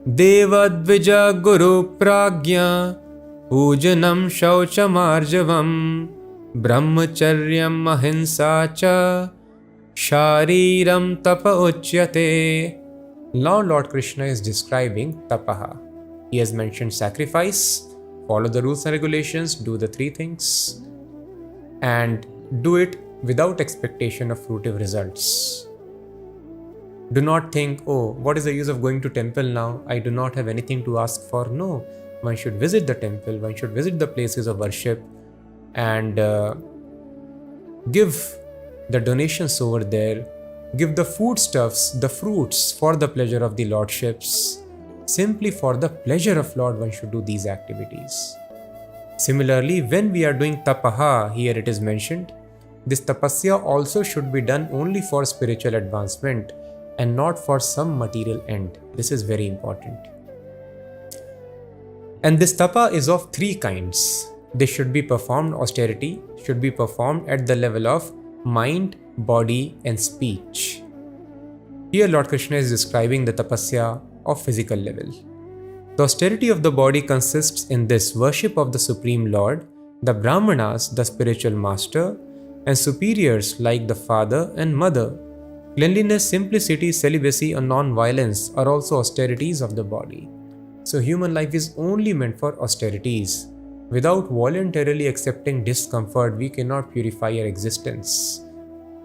Devadvija Guru Pragya Pujanam Shauchamarjavam Brahmacharyam Ahimsa Cha Shariram Tapa Uchyate. Now Lord Krishna is describing tapaha. He has mentioned sacrifice, follow the rules and regulations, do the three things, and do it without expectation of fruitive results. Do not think, oh, what is the use of going to temple now? I do not have anything to ask for. No, one should visit the temple, one should visit the places of worship and give the donations over there, give the foodstuffs, the fruits for the pleasure of the lordships. Simply for the pleasure of Lord, one should do these activities. Similarly, when we are doing tapaha, here it is mentioned, this tapasya also should be done only for spiritual advancement and not for some material end. This is very important. And this tapa is of three kinds. This should be performed, austerity should be performed at the level of mind, body and speech. Here Lord Krishna is describing the tapasya of physical level. The austerity of the body consists in this worship of the Supreme Lord, the Brahmanas, the spiritual master, and superiors like the father and mother. Cleanliness, simplicity, celibacy, and non-violence are also austerities of the body. So human life is only meant for austerities. Without voluntarily accepting discomfort, we cannot purify our existence.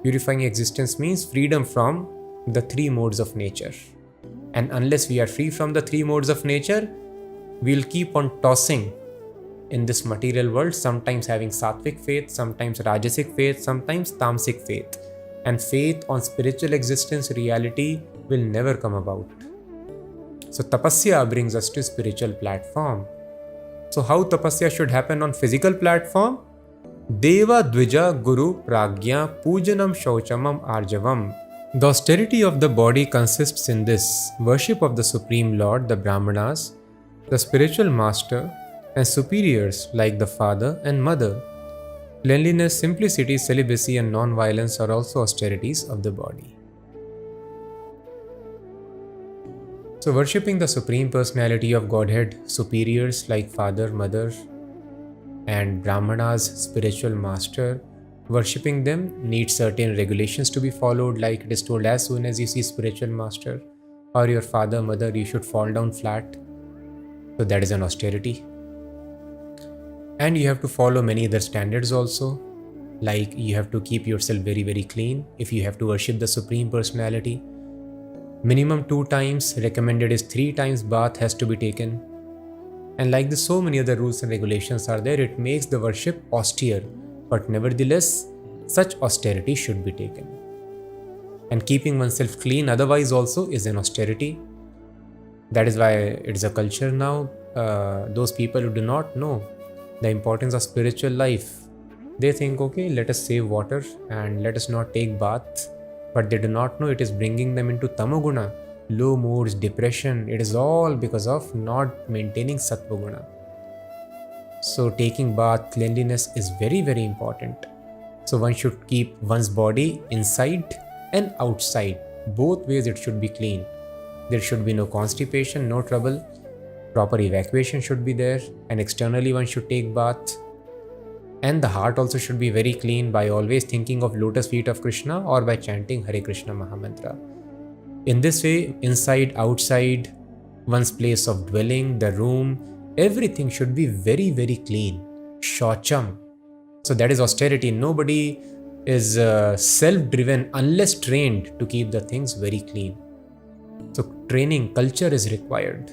Purifying existence means freedom from the three modes of nature. And unless we are free from the three modes of nature, we'll keep on tossing in this material world, sometimes having sattvic faith, sometimes rajasic faith, sometimes tamasic faith. And faith on spiritual existence, reality will never come about. So tapasya brings us to spiritual platform. So how tapasya should happen on physical platform? Deva Dvija Guru Pragya Pujanam Shauchamam Arjavam. The austerity of the body consists in this worship of the Supreme Lord, the Brahmanas, the spiritual master, and superiors like the father and mother. Cleanliness, simplicity, celibacy, and non-violence are also austerities of the body. So, worshipping the Supreme Personality of Godhead, superiors like Father, Mother, and Brahmanas, spiritual master, worshipping them needs certain regulations to be followed, like it is told, as soon as you see spiritual master or your father, mother, you should fall down flat. So, that is an austerity. And you have to follow many other standards also, like you have to keep yourself very, very clean if you have to worship the Supreme Personality. Minimum 2 times, recommended is 3 times bath has to be taken. And like this, so many other rules and regulations are there, it makes the worship austere. But nevertheless, such austerity should be taken. And keeping oneself clean otherwise also is an austerity. That is why it is a culture now. Those people who do not know the importance of spiritual life, they think, okay, let us save water and let us not take bath. But they do not know it is bringing them into tamoguna, low moods, depression. It is all because of not maintaining sattvaguna. So taking bath, cleanliness is very, very important. So one should keep one's body inside and outside. Both ways it should be clean. There should be no constipation, no trouble. Proper evacuation should be there, and externally one should take bath. And the heart also should be very clean by always thinking of lotus feet of Krishna or by chanting Hare Krishna Mahamantra. In this way, inside, outside, one's place of dwelling, the room, everything should be very, very clean. Shaucham. So that is austerity. Nobody is self-driven unless trained to keep the things very clean. So training, culture is required.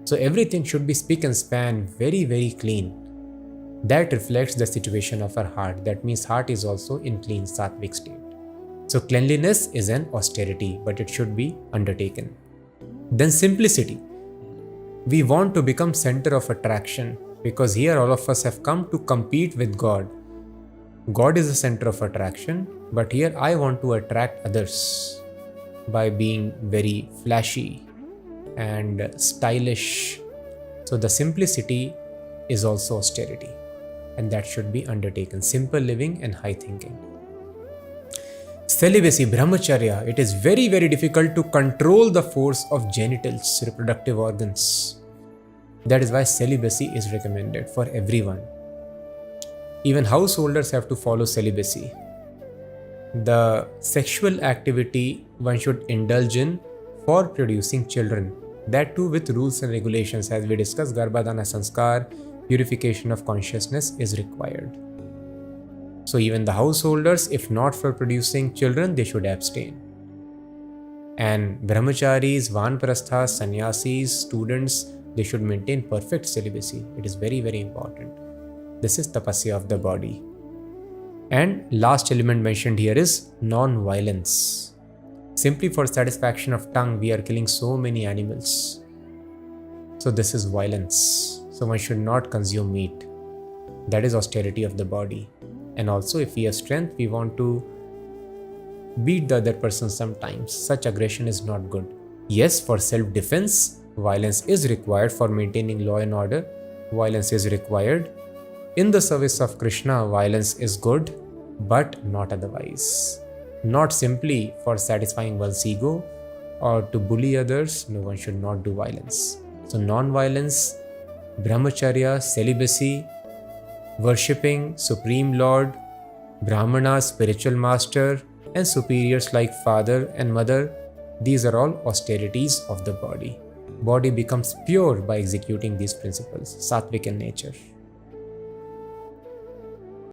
So everything should be spick and span, very, very clean. That reflects the situation of our heart. That means heart is also in clean sattvic state. So cleanliness is an austerity, but it should be undertaken. Then simplicity. We want to become center of attraction because here all of us have come to compete with God. God is the center of attraction, but here I want to attract others by being very flashy and stylish. So the simplicity is also austerity, and that should be undertaken. Simple living and high thinking. Celibacy, brahmacharya, it is very, very difficult to control the force of genitals, reproductive organs. That is why celibacy is recommended for everyone. Even householders have to follow celibacy. The sexual activity one should indulge in for producing children, that too with rules and regulations. As we discussed, Garbhadana Sanskar, purification of consciousness is required. So even the householders, if not for producing children, they should abstain. And brahmacharis, vanprasthas, sannyasis, students, they should maintain perfect celibacy. It is very, very important. This is tapasya of the body. And last element mentioned here is non-violence. Simply for satisfaction of tongue, we are killing so many animals. So this is violence. So one should not consume meat. That is austerity of the body. And also, if we have strength, we want to beat the other person sometimes. Such aggression is not good. Yes, for self-defense, violence is required. For maintaining law and order, violence is required. In the service of Krishna, violence is good, but not otherwise. Not simply for satisfying one's ego or to bully others. No, one should not do violence. So non-violence, brahmacharya, celibacy, worshipping Supreme Lord, Brahmana, spiritual master, and superiors like father and mother, these are all austerities of the body. Body becomes pure by executing these principles, sattvic in nature.